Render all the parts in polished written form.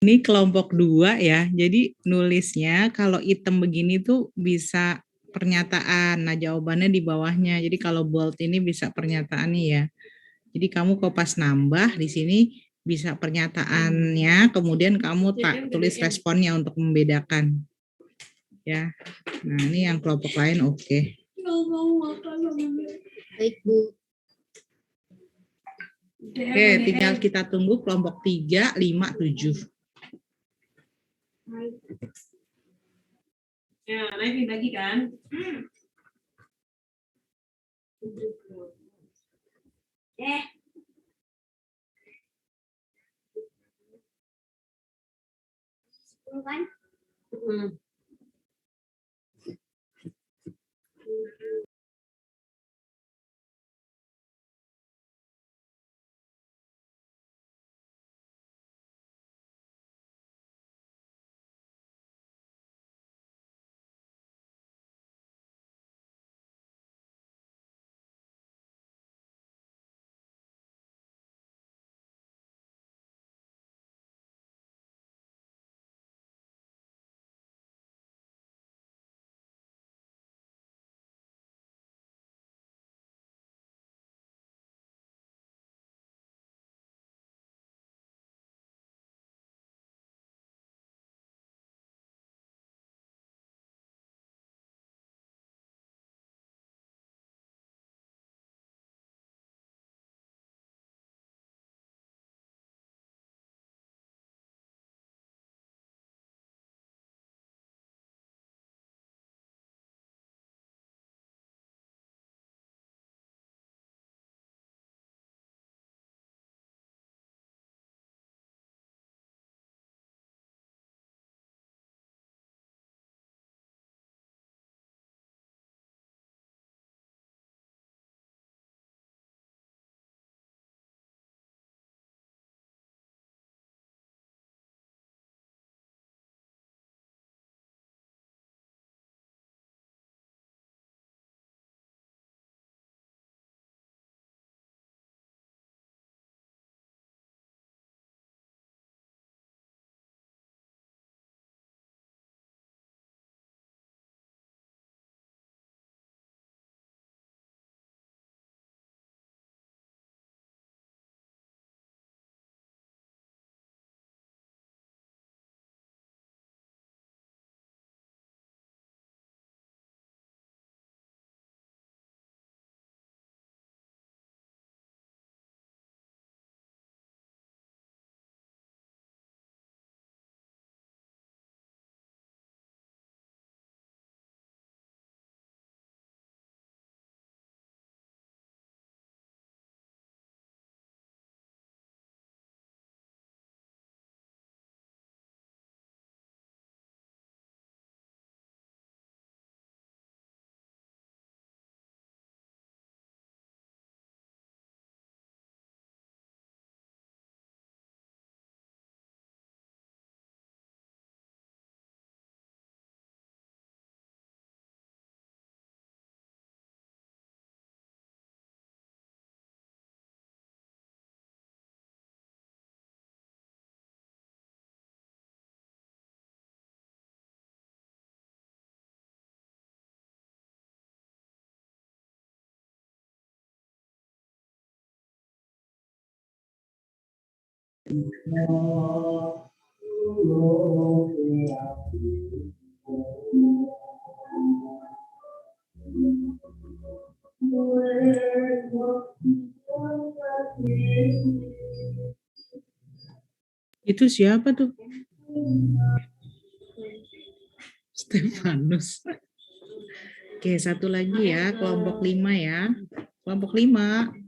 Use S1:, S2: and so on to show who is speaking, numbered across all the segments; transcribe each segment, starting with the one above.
S1: Ini kelompok 2 ya, jadi nulisnya kalau item begini tuh bisa pernyataan, nah jawabannya di bawahnya. Jadi kalau bold ini bisa pernyataan nih ya. Jadi kamu kalau pas nambah di sini bisa pernyataannya, kemudian kamu tulis responnya untuk membedakan. Ya. Nah, ini yang kelompok lain oke.
S2: Baik, Bu.
S1: Oke, tinggal kita tunggu kelompok 3, 5, 7.
S3: Ya, naik lagi kan?
S2: Kan?
S1: Itu siapa tuh? Stefanus. Oke, satu lagi ya, kelompok 5 ya. Kelompok 5.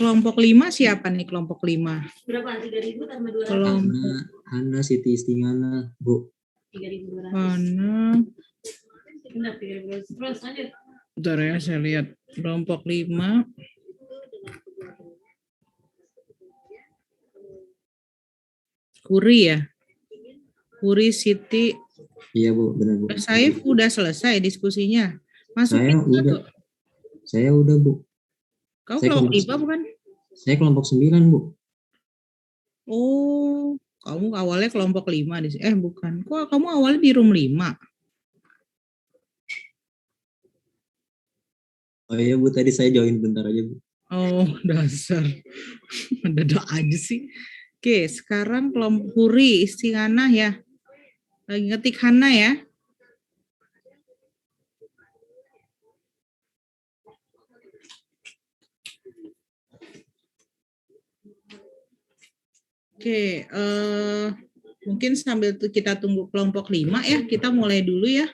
S1: kelompok 5 siapa nih kelompok 5?
S3: Berapa? 3.000 tambah 200.
S1: Kelompok
S4: Hana Siti Istingana, Bu.
S3: 3.200.
S1: mana?
S3: Benar, 3.200. Terus lanjut.
S1: Bentar ya, saya lihat. Kelompok 5. Kuri ya? Kuri, Siti.
S4: Iya, Bu, benar, Bu.
S1: Saif udah selesai diskusinya. Masukin
S4: Saya
S1: juga
S4: udah.
S1: tuh.
S4: Saya udah, Bu.
S1: Kau
S4: Saya
S1: kelompok
S4: kelompok
S1: 5 bukan?
S4: Saya kelompok 9, Bu.
S1: Oh, kamu awalnya kelompok 5 di sini. Bukan. Kok kamu awalnya di room 5?
S4: Oh iya, Bu, tadi saya join bentar aja, Bu.
S1: Oh, dasar. Mendadak aja sih. Oke, sekarang kelompok Huri, Istighanah ya. Lagi ngetik Hana ya. Oke, mungkin sambil kita tunggu kelompok 5 ya, kita mulai dulu ya.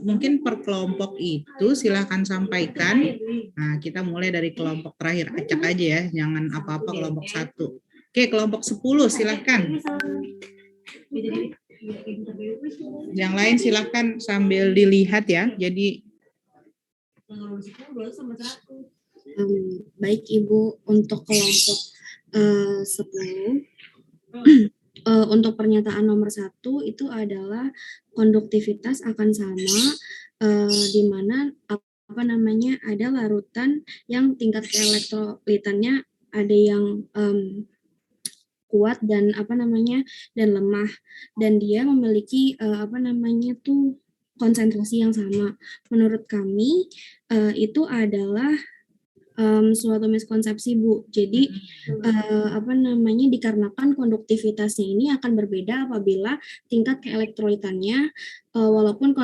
S1: Mungkin per kelompok itu silahkan sampaikan. Nah, kita mulai dari kelompok terakhir, acak aja ya, jangan apa-apa kelompok 1. Oke, kelompok 10 silahkan. Yang lain silahkan sambil dilihat ya. Jadi
S2: Baik Ibu, untuk kelompok 10, untuk pernyataan nomor 1 itu adalah konduktivitas akan sama, di mana ada larutan yang tingkat keelektrolitannya ada yang kuat dan dan lemah, dan dia memiliki konsentrasi yang sama. Menurut kami itu adalah suatu miskonsepsi, Bu. Jadi dikarenakan konduktivitasnya ini akan berbeda apabila tingkat keelektrolitannya walaupun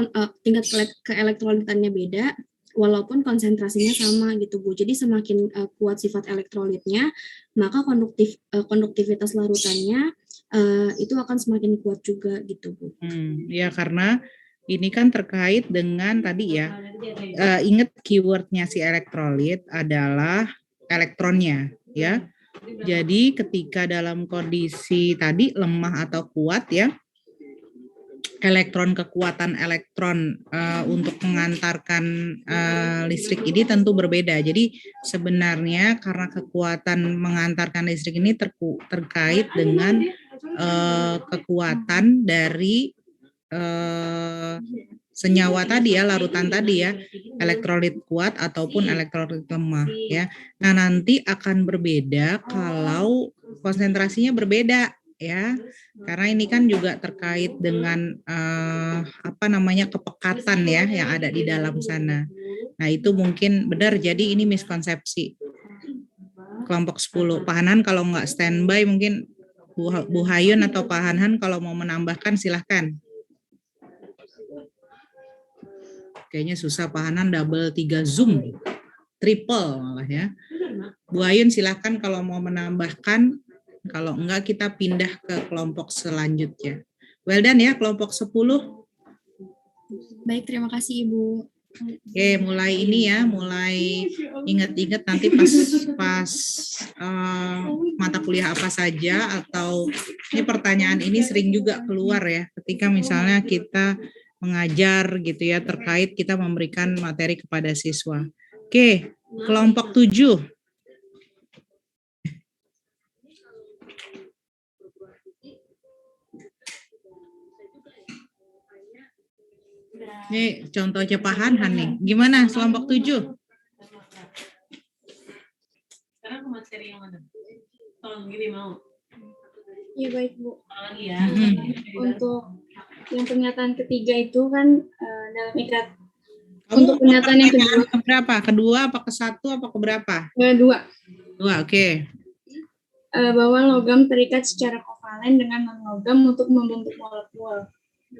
S2: tingkat keelektrolitannya beda, walaupun konsentrasinya sama gitu, Bu. Jadi semakin kuat sifat elektrolitnya, maka konduktivitas larutannya itu akan semakin kuat juga gitu, Bu.
S1: Ya, karena ini kan terkait dengan tadi ya, ingat keywordnya si elektrolit adalah elektronnya ya. Jadi ketika dalam kondisi tadi lemah atau kuat ya, kekuatan elektron untuk mengantarkan listrik ini tentu berbeda. Jadi sebenarnya karena kekuatan mengantarkan listrik ini terkait dengan kekuatan dari senyawa tadi ya, larutan tadi ya, elektrolit kuat ataupun elektrolit lemah ya. Nah, nanti akan berbeda kalau konsentrasinya berbeda ya. Karena ini kan juga terkait dengan kepekatan ya yang ada di dalam sana. Nah, itu mungkin benar, jadi ini miskonsepsi. Kelompok 10. Pak Hanan kalau nggak standby mungkin Bu Hayun atau Pak Hanhan kalau mau menambahkan silahkan. Kayaknya susah, Pak Hanan double 3 Zoom, triple malah ya. Bu Ayun silahkan kalau mau menambahkan, kalau enggak kita pindah ke kelompok selanjutnya. Well done ya, kelompok 10.
S2: Baik, terima kasih Ibu.
S1: Oke, mulai ini ya, mulai ingat-ingat nanti pas mata kuliah apa saja, atau ini pertanyaan ini sering juga keluar ya, ketika misalnya kita mengajar gitu ya, terkait kita memberikan materi kepada siswa. Oke, kelompok 7. Ini contohnya Pak Hanhan nih. Gimana kelompok 7?
S3: Sekarang ke materi yang mana? Tolong gini mau.
S2: Ya baik Bu.
S3: Lagi ya.
S2: Untuk yang pernyataan ketiga itu kan dalam ikat. Untuk pernyataan yang kedua.
S1: Keberapa? Kedua apa ke satu apa keberapa?
S2: Kedua.
S1: Dua, oke.
S2: Bahwa logam terikat secara kovalen dengan non-logam untuk membentuk molekul.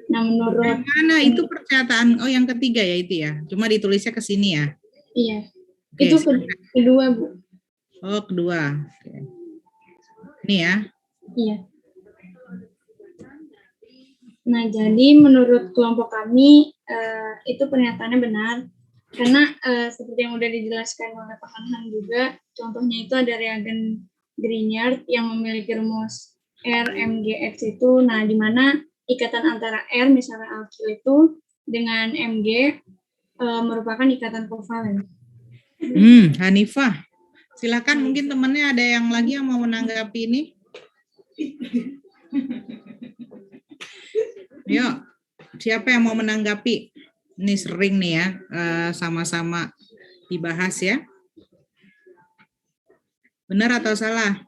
S2: Nah, menurut
S1: mana itu pernyataan? Oh, yang ketiga ya itu ya. Cuma ditulisnya ke sini ya.
S2: Iya.
S1: Oke,
S2: itu kedua, Bu.
S1: Oh, kedua. Oke. Ini ya.
S2: Iya. Nah, jadi menurut kelompok kami itu pernyataannya benar karena seperti yang udah dijelaskan oleh Pak Hanhan juga,
S5: Contohnya itu ada reagen Grignard yang memiliki rumus RMGX itu, nah di mana ikatan antara R misalnya alkil itu dengan Mg merupakan ikatan kovalen.
S1: Hanifah, silakan, mungkin temannya ada yang lagi yang mau menanggapi ini. Yuk, siapa yang mau menanggapi? Ini sering nih ya, sama-sama dibahas ya. Benar atau salah?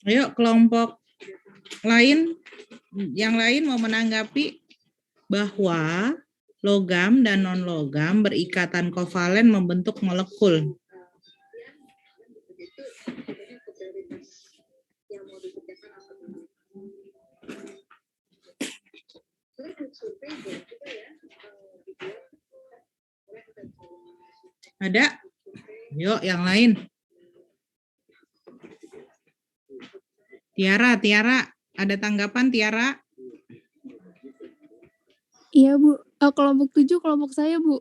S1: Ayo, kelompok lain, yang lain mau menanggapi bahwa logam dan non-logam berikatan kovalen membentuk molekul. Ada? Yuk, yang lain. Tiara, ada tanggapan Tiara?
S6: Iya Bu, kelompok 7 kelompok saya Bu.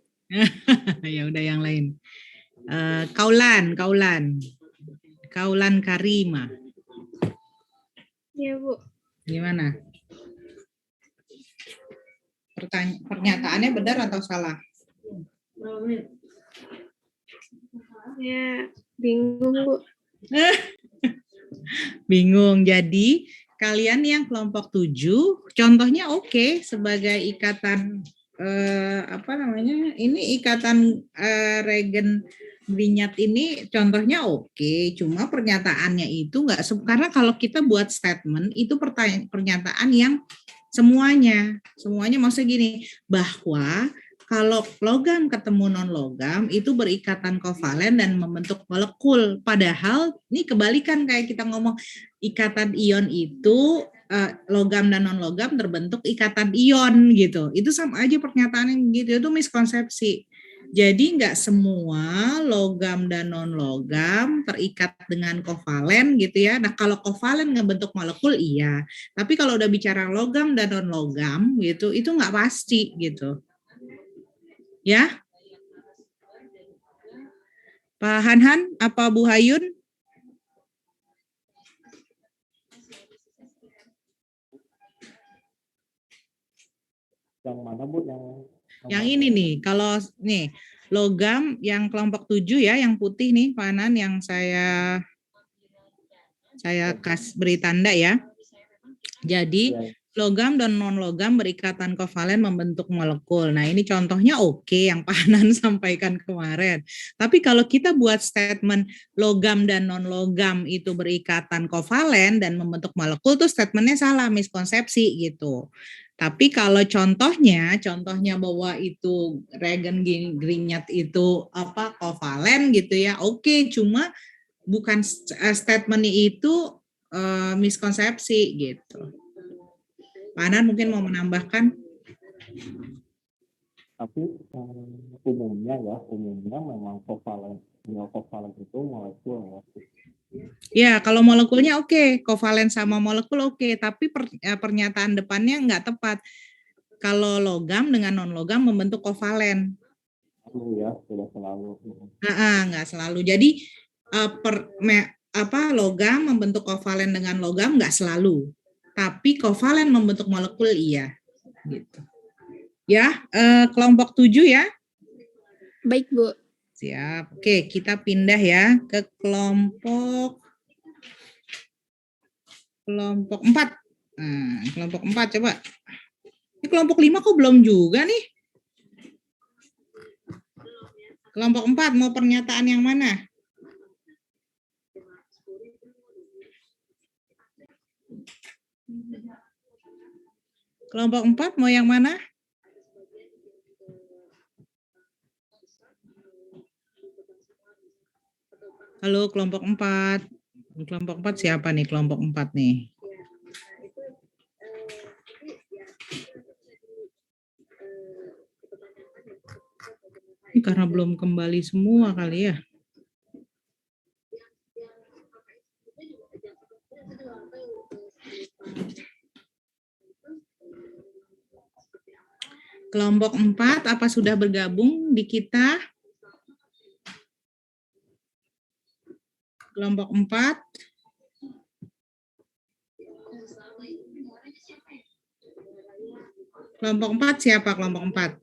S1: Ya udah yang lain. Kaulan Karima.
S6: Iya Bu.
S1: Gimana? Pernyataannya benar atau salah?
S6: Ya bingung Bu.
S1: Bingung. Jadi kalian yang kelompok 7 contohnya oke sebagai ikatan ini ikatan regen Grignard ini contohnya oke, cuma pernyataannya itu enggak, karena kalau kita buat statement itu pernyataan yang semuanya maksudnya gini, bahwa kalau logam ketemu non-logam itu berikatan kovalen dan membentuk molekul. Padahal ini kebalikan kayak kita ngomong ikatan ion itu logam dan non-logam terbentuk ikatan ion gitu. Itu sama aja pernyataannya gitu, itu miskonsepsi. Jadi enggak semua logam dan non-logam terikat dengan kovalen gitu ya. Nah kalau kovalen ngebentuk molekul iya. Tapi kalau udah bicara logam dan non-logam gitu, itu enggak pasti gitu. Ya, Pak Hanhan, apa Bu Hayun?
S7: Yang mana Bu?
S1: Yang ini nih, kalau nih logam yang kelompok 7 ya, yang putih nih, Pak Hanhan, yang saya beri tanda ya. Jadi logam dan non-logam berikatan kovalen membentuk molekul. Nah ini contohnya oke yang Pak Hanan sampaikan kemarin. Tapi kalau kita buat statement logam dan non-logam itu berikatan kovalen dan membentuk molekul, tuh statementnya salah, miskonsepsi gitu. Tapi kalau contohnya bahwa itu regen Grignard itu kovalen gitu ya, oke, cuma bukan statementnya itu miskonsepsi gitu. Pak Anan mungkin mau menambahkan?
S7: Tapi umumnya memang kovalen itu molekul ya.
S1: Ya, kalau molekulnya oke, kovalen sama molekul oke, tapi pernyataan depannya nggak tepat. Kalau logam dengan non-logam membentuk kovalen.
S7: Ya, tidak selalu.
S1: Nggak selalu. Jadi logam membentuk kovalen dengan logam nggak selalu. Tapi kovalen membentuk molekul iya. Gitu. Ya, kelompok 7 ya.
S6: Baik Bu.
S1: Siap. Oke, kita pindah ya ke kelompok 4. Nah, kelompok 4 coba. Ini kelompok 5 kok belum juga nih? Kelompok 4 mau pernyataan yang mana? Kelompok 4 mau yang mana? Halo kelompok 4. Kelompok 4 siapa nih kelompok 4 nih? Ini karena belum kembali semua kali ya. Kelompok 4 apa sudah bergabung di kita? Kelompok 4. Kelompok 4 siapa kelompok 4?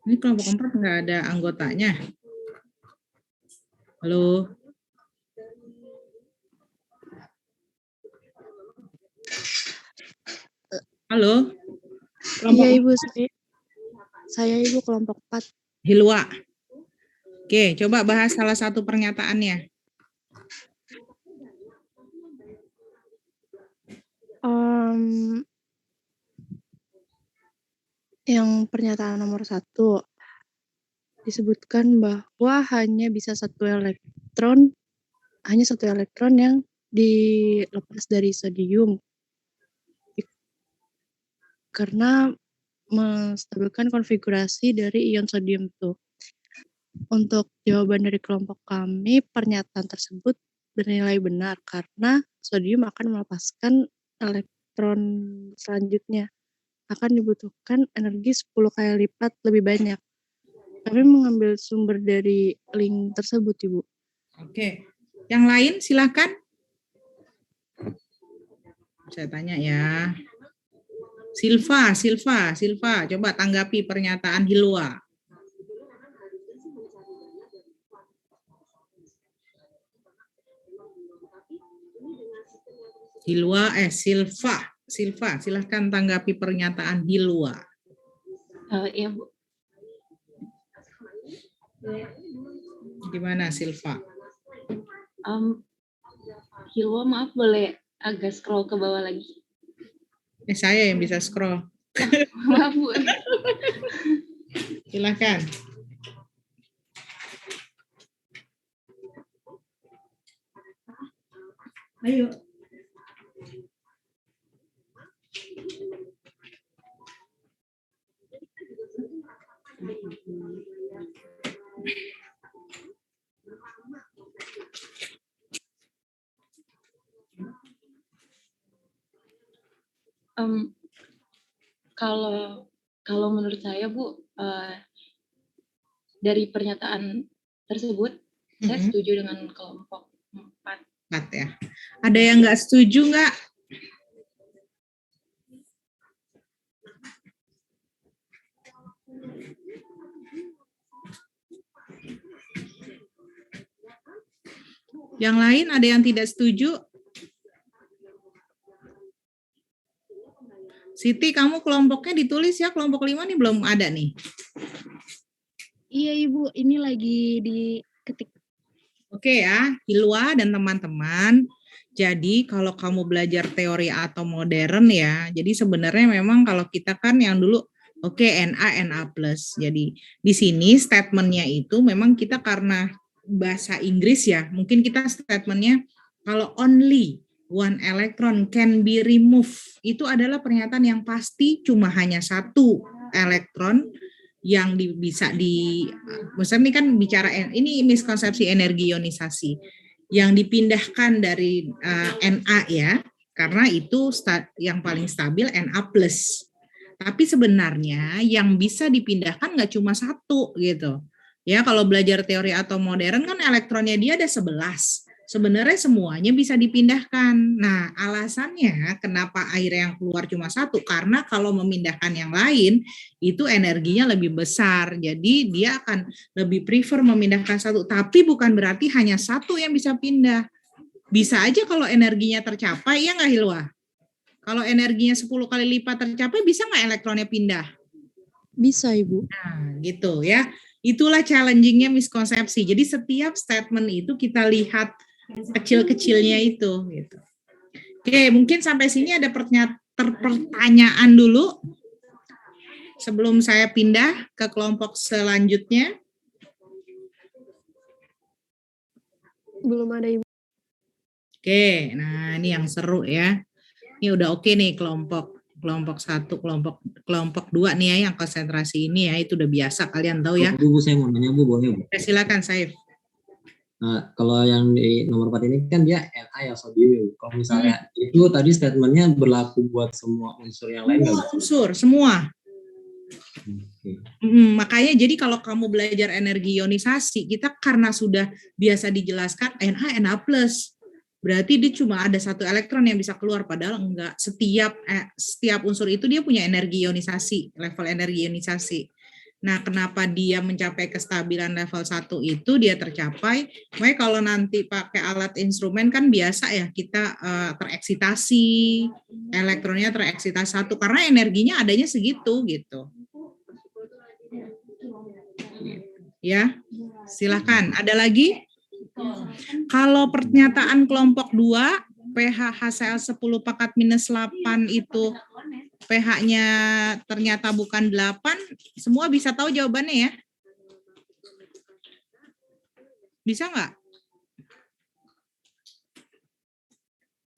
S1: Ini kelompok 4 nggak ada anggotanya. Halo? Halo? Kelompok
S6: Iya Ibu, saya Ibu kelompok 4.
S1: Hilwa. Oke, coba bahas salah satu pernyataannya.
S6: Yang pernyataan nomor 1 disebutkan bahwa hanya satu elektron yang dilepas dari sodium karena menstabilkan konfigurasi dari ion sodium itu. Untuk jawaban dari kelompok kami, pernyataan tersebut bernilai benar karena sodium akan melepaskan elektron selanjutnya. Akan dibutuhkan energi 10 kali lipat lebih banyak. Kami mengambil sumber dari link tersebut, Ibu.
S1: Oke. Yang lain silakan. Saya tanya ya. Silva, coba tanggapi pernyataan Hilwa. Silva, silahkan tanggapi pernyataan Hilwa.
S3: Iya, Bu.
S1: Gimana Silva?
S3: Hilwa, maaf boleh agak scroll ke bawah lagi.
S1: Saya yang bisa scroll.
S3: Maaf, Bu.
S1: Silahkan. Ayo.
S3: Kalau menurut saya, Bu, dari pernyataan tersebut, saya setuju dengan kelompok 4.
S1: 4 ya. Ada yang nggak setuju nggak? Yang lain ada yang tidak setuju? Siti, kamu kelompoknya ditulis ya, kelompok 5 nih belum ada nih.
S6: Iya Ibu, ini lagi diketik.
S1: Oke ya, Hilwa dan teman-teman. Jadi kalau kamu belajar teori atom modern ya, jadi sebenarnya memang kalau kita kan yang dulu Na+. Jadi di sini statementnya itu memang kita karena bahasa Inggris ya, mungkin kita statementnya kalau only one electron can be removed, itu adalah pernyataan yang pasti cuma hanya satu elektron yang misalnya ini kan bicara, ini miskonsepsi energi ionisasi, yang dipindahkan dari Na ya, karena itu yang paling stabil Na+. Tapi sebenarnya yang bisa dipindahkan nggak cuma satu gitu. Ya kalau belajar teori atom modern kan elektronnya dia ada 11. Sebenarnya semuanya bisa dipindahkan. Nah, alasannya kenapa air yang keluar cuma satu, karena kalau memindahkan yang lain, itu energinya lebih besar. Jadi dia akan lebih prefer memindahkan satu. Tapi bukan berarti hanya satu yang bisa pindah. Bisa aja kalau energinya tercapai, ya nggak Hilwa? Kalau energinya 10 kali lipat tercapai, bisa nggak elektronnya pindah?
S6: Bisa Ibu.
S1: Nah, gitu ya. Itulah challenging-nya miskonsepsi. Jadi setiap statement itu kita lihat kecil-kecilnya itu gitu. Oke, mungkin sampai sini ada pertanyaan dulu sebelum saya pindah ke kelompok selanjutnya.
S6: Belum ada Ibu.
S1: Oke, nah ini yang seru ya. Ini udah oke nih kelompok 1, kelompok 2 nih ya, yang konsentrasi ini ya, itu udah biasa kalian tahu ya.
S4: Bu, saya mau nanya Bu, boleh Bu?
S1: Silakan Saif.
S4: Nah, kalau yang di nomor 4 ini kan dia Na ya sodium. Kalau misalnya itu tadi statementnya berlaku buat semua unsur yang lain nggak?
S1: Semua unsur, semua.
S4: Oke.
S1: Makanya jadi kalau kamu belajar energi ionisasi, kita karena sudah biasa dijelaskan Na plus. Berarti dia cuma ada satu elektron yang bisa keluar, padahal enggak. Setiap unsur itu dia punya energi ionisasi, level energi ionisasi. Nah, kenapa dia mencapai kestabilan level 1 itu dia tercapai? Makanya kalau nanti pakai alat instrumen kan biasa ya, kita tereksitasi, elektronnya tereksitasi 1, karena energinya adanya segitu gitu. Ya, silakan. Ada lagi? Kalau pernyataan kelompok 2, pH HCl 10 pangkat minus 8 itu pH-nya ternyata bukan 8, semua bisa tahu jawabannya ya? Bisa nggak?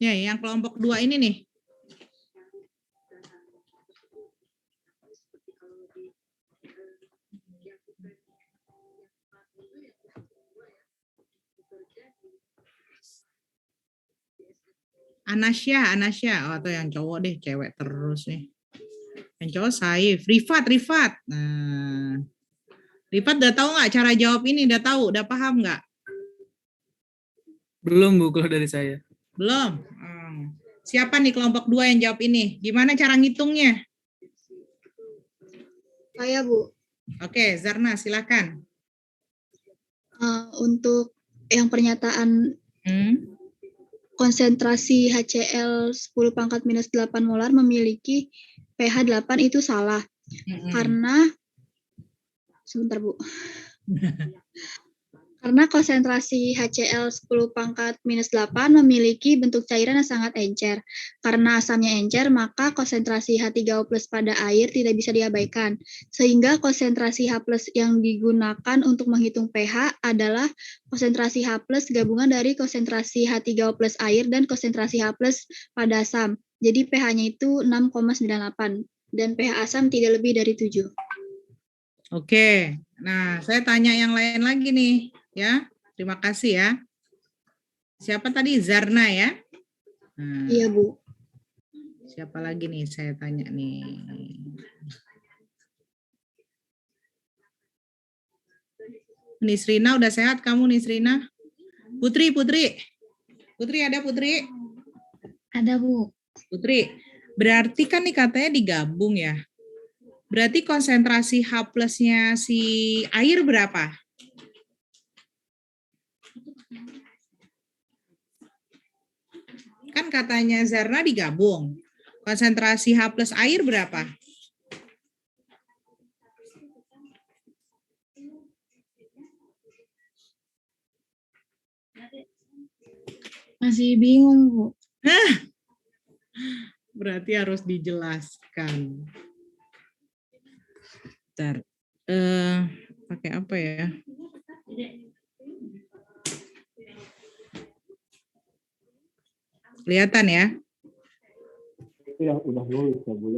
S1: Ya, yang kelompok 2 ini nih. Anasya. Oh, atau yang cowok deh, cewek terus nih. Yang cowok Saif, Rifat. Nah, Rifat udah tahu nggak cara jawab ini? Udah tahu, udah paham nggak?
S8: Belum Bu, kalau dari saya.
S1: Belum. Siapa nih kelompok 2 yang jawab ini? Gimana cara ngitungnya?
S9: Saya, Bu.
S1: Oke, Zarna silakan.
S9: Untuk yang pernyataan konsentrasi HCl 10 pangkat minus 8 molar memiliki pH 8 itu salah. Karena, sebentar Bu. Karena konsentrasi HCl 10 pangkat minus 8 memiliki bentuk cairan yang sangat encer. Karena asamnya encer, maka konsentrasi H3O plus pada air tidak bisa diabaikan. Sehingga konsentrasi H plus yang digunakan untuk menghitung pH adalah konsentrasi H plus gabungan dari konsentrasi H3O plus air dan konsentrasi H plus pada asam. Jadi pH-nya itu 6,98 dan pH asam tidak lebih dari 7.
S1: Oke, nah saya tanya yang lain lagi nih. Ya, terima kasih ya. Siapa tadi? Zarna ya? Nah,
S9: iya, Bu.
S1: siapa lagi nih saya tanya nih? Nisrina udah sehat kamu Nisrina? Putri. Putri ada Putri?
S9: Ada, Bu.
S1: Putri, berarti kan nih katanya digabung ya? Berarti konsentrasi H plusnya si air berapa? Kan katanya Zarna digabung. Konsentrasi H plus air berapa?
S9: Masih bingung, Bu.
S1: Berarti harus dijelaskan. Bentar. Pakai apa ya? Kelihatan ya?
S7: Itu yang udah nulis ya Bu.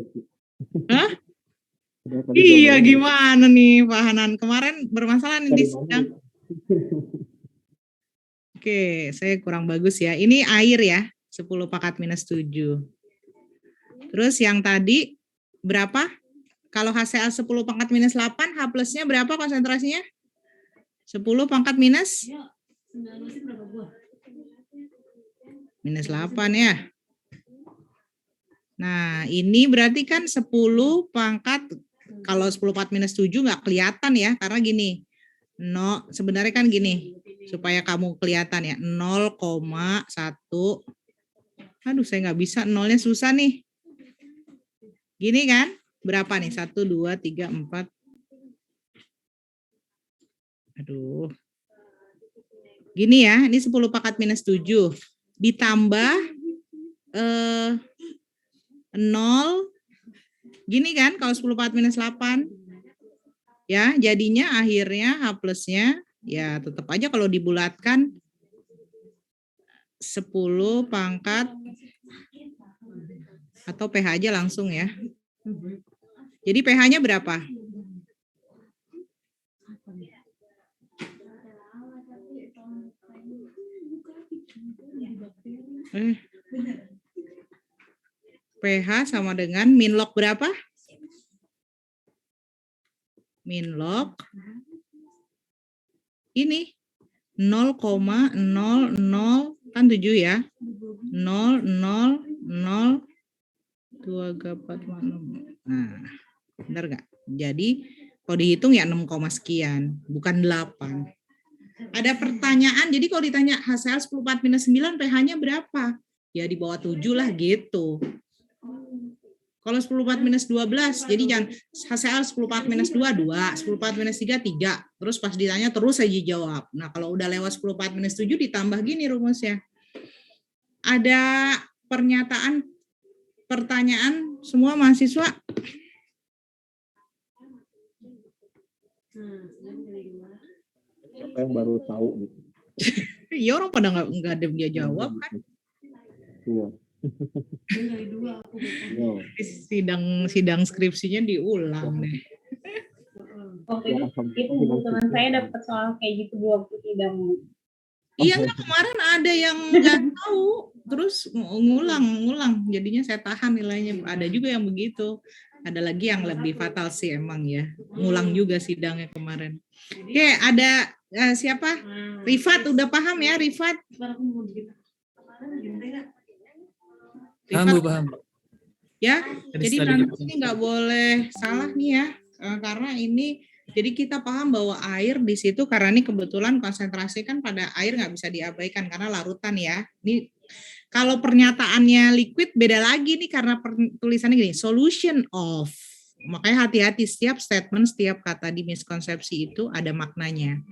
S1: Hah? Iya, gimana nih Pak Hanan? Kemarin bermasalah nih di sidang. Oke, saya kurang bagus ya. Ini air ya, 10 pangkat minus 7. Terus yang tadi berapa? Kalau HCl 10 pangkat minus 8, H plusnya berapa konsentrasinya? 10 pangkat minus? Minus 8 ya. Nah, ini berarti kan 10 pangkat, kalau 10 pangkat minus 7 nggak kelihatan ya, karena gini. No, sebenarnya kan gini, supaya kamu kelihatan ya, 0,1. Aduh, saya nggak bisa, nolnya susah nih. Gini kan, berapa nih? 1, 2, 3, 4. Aduh. Gini ya, ini 10 pangkat minus 7. Ditambah 0, gini kan kalau 10 pangkat minus 8. Ya, jadinya akhirnya H plusnya, ya tetap aja kalau dibulatkan 10 pangkat, atau pH aja langsung ya. Jadi pH-nya berapa? pH sama dengan min log berapa? Min log ini 0,00 kan 7 ya. 0,002456. Nah, benar nggak? Jadi kalau dihitung ya 6, sekian, bukan 8. Ada pertanyaan, jadi kalau ditanya HCl 10,4-9 pH-nya berapa? Ya di bawah 7 lah gitu. Kalau 10,4-12, jadi jangan HCl 10,4-2, 2, 10,4-3, 3. Terus pas ditanya terus aja jawab. Nah kalau udah lewat 10,4-7 ditambah gini rumusnya. Ada pertanyaan semua mahasiswa?
S7: Siapa yang baru tahu gitu.
S1: Iya orang pada nggak ada dia jawab kan.
S7: Iya.
S1: Sidang skripsinya diulang deh.
S5: Waktu itu teman saya dapat soal kayak gitu waktu sidang.
S1: Iya nggak, kemarin ada yang nggak tahu terus ngulang jadinya saya tahan nilainya. Ada juga yang begitu, ada lagi yang lebih fatal sih emang ya, ngulang juga sidangnya kemarin. Oke, ada siapa? Rifat udah paham ya Rifat?
S8: Paham.
S1: Ya, jadi nanti nggak boleh salah nih ya, karena ini jadi kita paham bahwa air di situ karena ini kebetulan konsentrasi kan pada air nggak bisa diabaikan karena larutan ya. Ini kalau pernyataannya liquid beda lagi nih karena tulisannya gini, solution of. Makanya hati-hati setiap statement, setiap kata di miskonsepsi itu ada maknanya.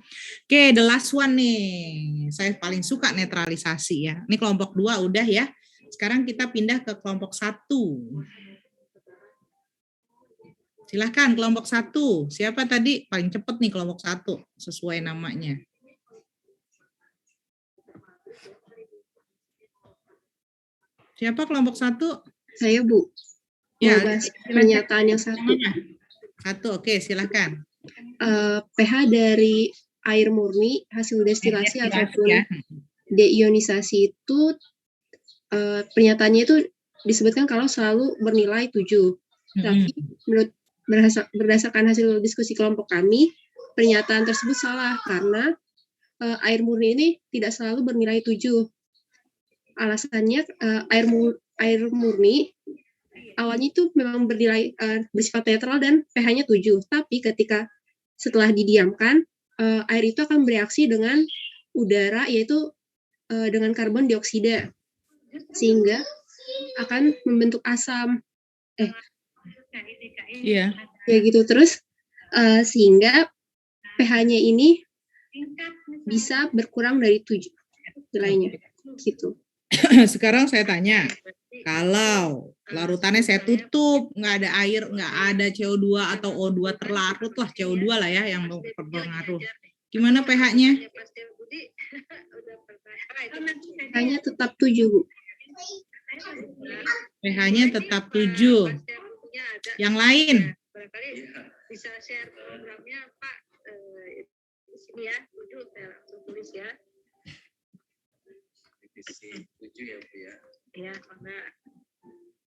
S1: Oke, the last one nih. Saya paling suka netralisasi ya. Ini kelompok 2 udah ya. Sekarang kita pindah ke kelompok 1. Silahkan kelompok 1. Siapa tadi? Paling cepat nih kelompok 1 sesuai namanya. Siapa kelompok 1?
S10: Saya, Bu.
S1: Ya,
S10: pernyataan yang satu.
S1: Oke, silahkan.
S10: pH dari air murni hasil destilasi ataupun deionisasi itu pernyataannya itu disebutkan kalau selalu bernilai 7. Tapi berdasarkan hasil diskusi kelompok kami, pernyataan tersebut salah karena air murni ini tidak selalu bernilai 7. Alasannya air murni awalnya itu memang bernilai bersifat netral dan pH-nya 7. Tapi ketika setelah didiamkan, air itu akan bereaksi dengan udara, yaitu dengan karbon dioksida, sehingga akan membentuk asam.
S1: Iya.
S10: Ya gitu terus, sehingga pH-nya ini bisa berkurang dari 7 nilainya, gitu.
S1: Sekarang saya tanya, kalau larutannya saya tutup, nggak ada air, nggak ada CO2 atau O2 terlarut lah, CO2 lah ya yang berpengaruh. Gimana pH-nya?
S10: pH-nya tetap 7, Bu.
S1: pH-nya tetap 7. Yang lain?
S11: Bisa share programnya Pak, sini ya, 7 saya langsung tulis ya. Divisi 7 ya Bu ya. Ya, karena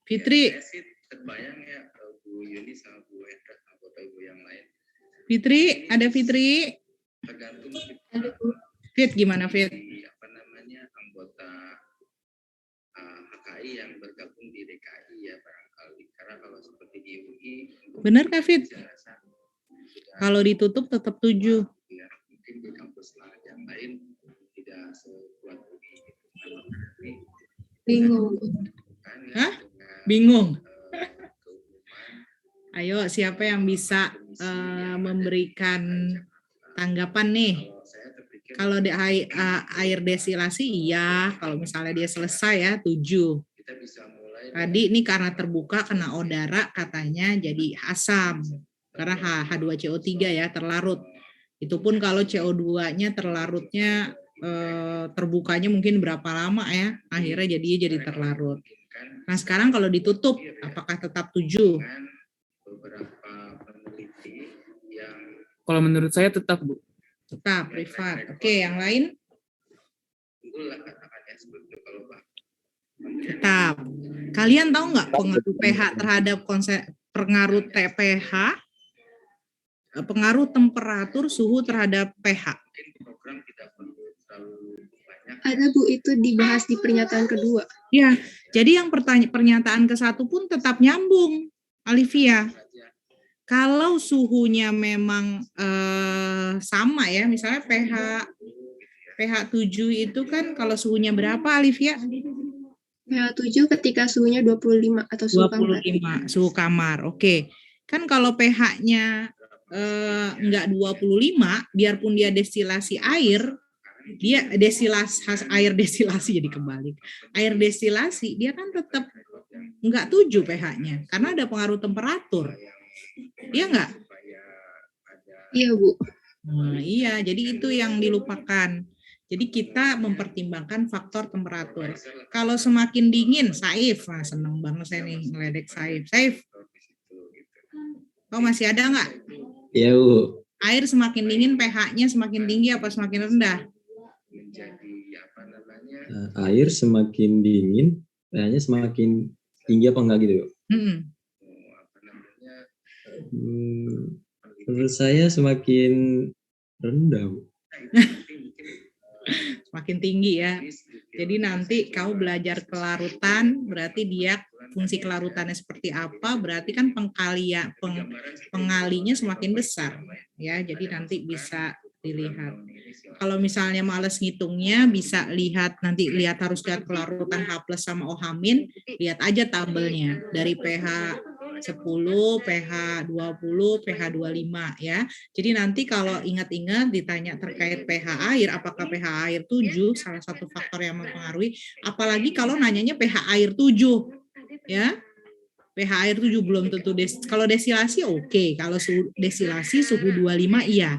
S1: Fitri.
S11: saya sih terbayang ya Bu Yuni sama Bu Hendra, anggota Ibu yang lain.
S1: Fitri, ada Fitri?
S11: Tergantung
S1: Fit gimana Fit?
S11: Apa namanya anggota HKI yang bergabung di DKI ya barangkali. Karena kalau seperti di UI.
S1: Benar Kak Fit? Kalau ditutup tetap 7.
S11: Ya, mungkin di kampus yang lain tidak sekuat UI.
S10: Bingung.
S1: Hah? Bingung. Ayo, siapa yang bisa memberikan tanggapan nih? Kalau di air destilasi iya, kalau misalnya dia selesai ya 7. Tadi ini karena terbuka kena udara katanya jadi asam. Karena H2CO3 ya terlarut. Itu pun kalau CO2-nya terlarutnya terbukanya mungkin berapa lama ya, akhirnya jadi terlarut. Nah sekarang kalau ditutup, apakah tetap 7?
S8: Kalau menurut saya tetap, Bu.
S1: Tetap, privat. Oke, yang lain? Tetap. Kalian tahu nggak pengaruh pH terhadap pengaruh pH, pengaruh temperatur suhu terhadap pH?
S10: Ada Bu, itu dibahas di pernyataan kedua.
S1: Ya, jadi yang pernyataan ke-1 pun tetap nyambung, Alivia. Kalau suhunya memang sama ya, misalnya pH 7 itu kan kalau suhunya berapa, Alivia?
S10: pH 7 ketika suhunya 25 atau suhu kamar.
S1: 25, suhu kamar. Oke. Kan kalau pH-nya enggak 25, biarpun dia destilasi air, dia air destilasi jadi kebalik. Air destilasi dia kan tetap enggak 7 pH-nya karena ada pengaruh temperatur. Iya enggak?
S10: Iya, Bu.
S1: Nah, iya, jadi itu yang dilupakan. Jadi kita mempertimbangkan faktor temperatur. Kalau semakin dingin, Saif, nah, seneng banget saya nih ngeledek Saif. Saif, kau masih ada nggak?
S4: Iya, Bu.
S1: Air semakin dingin, pH-nya semakin tinggi apa semakin rendah?
S4: Air semakin dingin, pH-nya semakin tinggi apa enggak gitu? Menurut saya semakin rendah, Bu.
S1: Semakin tinggi ya. Jadi nanti kau belajar kelarutan, berarti dia fungsi kelarutannya seperti apa, berarti kan pengalinya semakin besar ya. Jadi nanti bisa dilihat. Kalau misalnya males ngitungnya, bisa lihat harus lihat kelarutan H+ sama OH-, lihat aja tabelnya dari pH 10, pH 20, pH 25 ya. Jadi nanti kalau ingat-ingat ditanya terkait pH air, apakah pH air 7 salah satu faktor yang mempengaruhi, apalagi kalau nanyanya pH air 7 ya. pH air 7 belum tentu kalau destilasi oke, kalau destilasi suhu 25 iya.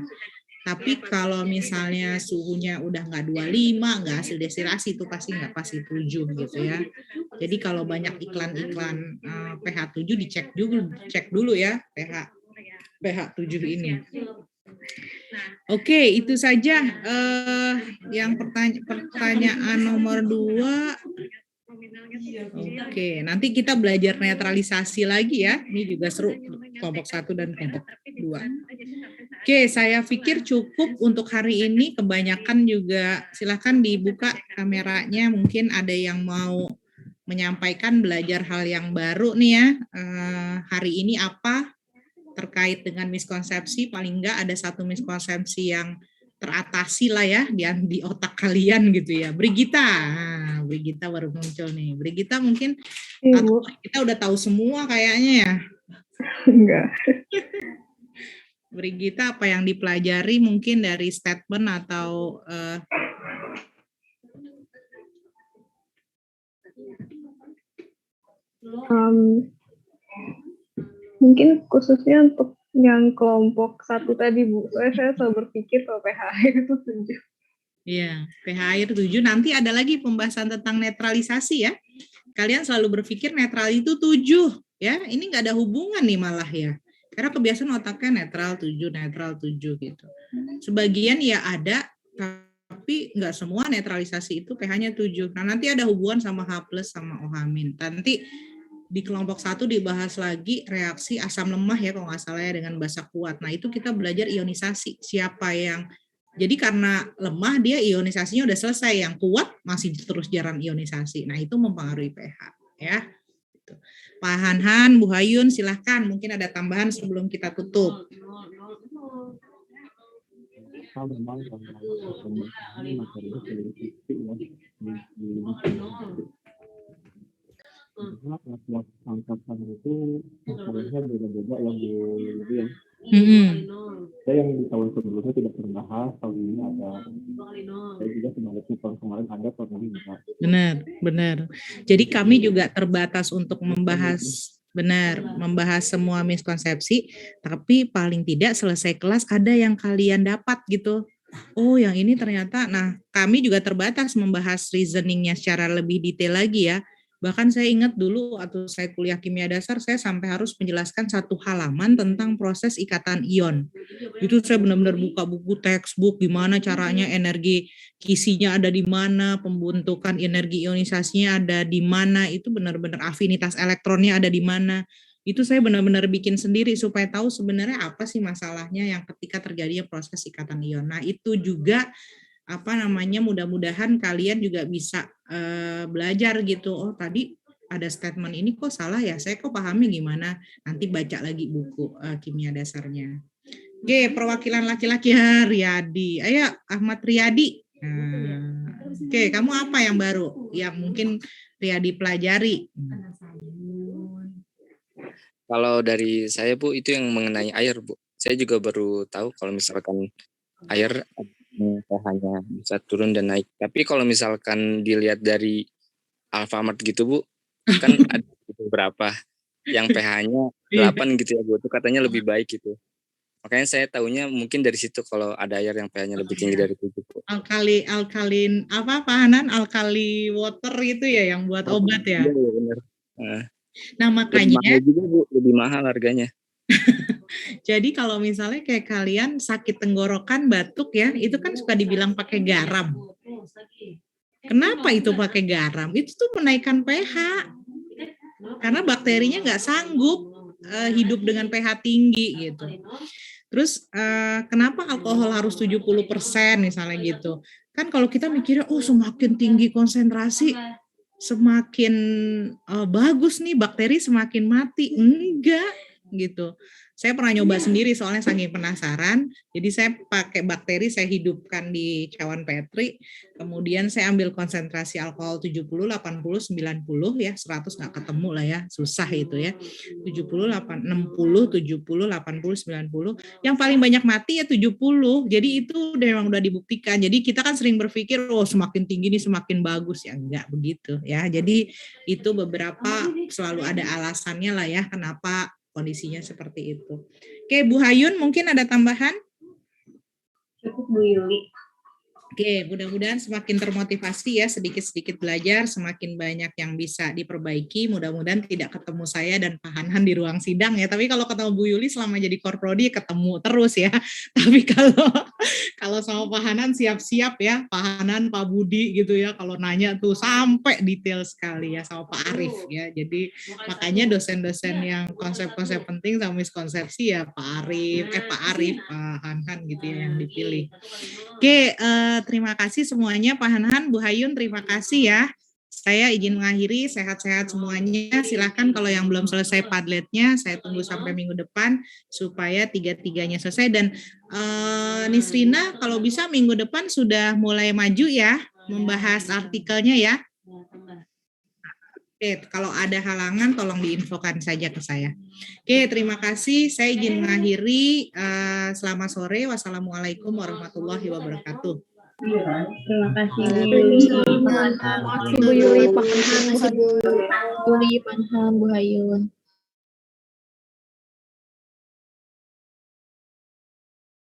S1: Tapi kalau misalnya suhunya udah nggak 25, nggak hasil destilasi, itu pasti nggak pasti 7 gitu ya. Jadi kalau banyak iklan-iklan pH 7 dicek dulu ya pH 7 ini. Oke, itu saja yang pertanyaan nomor 2. Oke, nanti kita belajar netralisasi lagi ya. Ini juga seru, kelompok 1 dan kelompok 2. Oke, saya pikir cukup untuk hari ini. Kebanyakan juga silakan dibuka kameranya. Mungkin ada yang mau menyampaikan belajar hal yang baru nih ya. Hari ini apa terkait dengan miskonsepsi? Paling enggak ada satu miskonsepsi yang teratasi lah ya di otak kalian gitu ya. Brigita, Brigita baru muncul nih. Brigita mungkin kita udah tahu semua kayaknya ya.
S12: Enggak.
S1: Brigita, apa yang dipelajari mungkin dari statement atau
S12: mungkin khususnya untuk yang kelompok 1 tadi, Bu. Saya selalu berpikir kalau pH air itu 7.
S1: Iya, pH air 7. Nanti ada lagi pembahasan tentang netralisasi ya. Kalian selalu berpikir netral itu 7 ya. Ini nggak ada hubungan nih malah ya. Karena kebiasaan otaknya netral 7 gitu. Sebagian ya ada, tapi nggak semua netralisasi itu pH-nya 7. Nah, nanti ada hubungan sama H+ sama OH-. Nanti di kelompok 1 dibahas lagi reaksi asam lemah ya kalau nggak salah ya dengan basa kuat. Nah, itu kita belajar ionisasi. Siapa yang jadi karena lemah dia ionisasinya udah selesai, yang kuat masih terus jalan ionisasi. Nah, itu mempengaruhi pH ya. Pak Hanhan, Bu Hayun, silahkan. Mungkin ada tambahan sebelum kita tutup.
S7: Angkatan itu masalahnya beda-beda ya Bu ya. Saya yang di tahun sebelumnya tidak terbahas, tahun ini ada. Saya juga sebenarnya tahun kemarin ada, tahun ini enggak.
S1: Benar. Jadi kami juga terbatas untuk membahas semua miskonsepsi, tapi paling tidak selesai kelas ada yang kalian dapat gitu. Oh, yang ini ternyata, nah kami juga terbatas membahas reasoningnya secara lebih detail lagi ya. Bahkan saya ingat dulu waktu saya kuliah kimia dasar, saya sampai harus menjelaskan 1 halaman tentang proses ikatan ion. Itu saya benar-benar buka buku textbook, gimana caranya energi kisinya ada di mana, pembentukan energi ionisasinya ada di mana, itu benar-benar afinitas elektronnya ada di mana. Itu saya benar-benar bikin sendiri supaya tahu sebenarnya apa sih masalahnya yang ketika terjadinya proses ikatan ion. Nah, itu juga mudah-mudahan kalian juga bisa belajar gitu. Oh, tadi ada statement ini kok salah ya, saya kok pahami gimana, nanti baca lagi buku kimia dasarnya. Oke, perwakilan laki-laki ya, Riyadi. Ayo, Ahmad Riyadi. Oke, kamu apa yang baru yang mungkin Riyadi pelajari?
S13: Kalau dari saya Bu, itu yang mengenai air Bu. Saya juga baru tahu kalau misalkan air pH-nya bisa turun dan naik. Tapi kalau misalkan dilihat dari Alfamart gitu Bu, kan ada beberapa yang pH-nya 8 gitu ya Bu, itu katanya lebih baik gitu. Makanya saya tahunya mungkin dari situ kalau ada air yang pH-nya lebih tinggi dari 7 Bu.
S1: Alkalin apa Pak Hanan? Alkali water itu ya yang buat obat ya?
S13: Iya benar.
S1: Nah makanya
S13: lebih mahal juga Bu, lebih mahal harganya.
S1: Jadi kalau misalnya kayak kalian sakit tenggorokan, batuk ya, itu kan suka dibilang pakai garam. Kenapa itu pakai garam? Itu tuh menaikkan pH. Karena bakterinya nggak sanggup hidup dengan pH tinggi gitu. Terus kenapa alkohol harus 70% misalnya gitu? Kan kalau kita mikirnya, oh semakin tinggi konsentrasi, semakin bagus nih, bakteri semakin mati. Enggak gitu. Saya pernah nyoba sendiri soalnya saking penasaran. Jadi saya pakai bakteri, saya hidupkan di cawan Petri. Kemudian saya ambil konsentrasi alkohol 70, 80, 90 ya, 100 nggak ketemu lah ya, susah itu ya. 70, 60, 70, 80, 90. Yang paling banyak mati ya 70. Jadi itu memang udah dibuktikan. Jadi kita kan sering berpikir, oh semakin tinggi nih semakin bagus. Ya enggak begitu ya. Jadi itu beberapa selalu ada alasannya lah ya kenapa kondisinya seperti itu. Oke, Bu Hayun mungkin ada tambahan?
S12: Cukup Bu Yuli.
S1: Oke, mudah-mudahan semakin termotivasi ya, sedikit-sedikit belajar, semakin banyak yang bisa diperbaiki. Mudah-mudahan tidak ketemu saya dan Pak Hanhan di ruang sidang ya. Tapi kalau ketemu Bu Yuli selama jadi korprodi ketemu terus ya. Tapi kalau sama Pak Hanhan siap-siap ya, Pak Hanhan, Pak Budi gitu ya. Kalau nanya tuh sampai detail sekali ya sama Pak Arif ya. Jadi makanya dosen-dosen yang konsep-konsep penting sama miskonsepsi ya Pak Arif, Pak Hanhan gitu ya yang dipilih. Oke, terima kasih semuanya Pak Hanhan, Bu Hayun, terima kasih ya. Saya izin mengakhiri, sehat-sehat semuanya. Silahkan kalau yang belum selesai Padletnya, saya tunggu sampai minggu depan supaya tiga-tiganya selesai. Dan Nisrina kalau bisa minggu depan sudah mulai maju ya, membahas artikelnya ya. Oke, kalau ada halangan tolong diinfokan saja ke saya. Oke, terima kasih. Saya izin mengakhiri. Selamat sore. Wassalamualaikum warahmatullahi wabarakatuh.
S12: Terima kasih Bu
S9: Yuli.
S12: Terima kasih Bu Yuli, Pak Hanhan, Bu Hayun.
S9: Bu Hayun.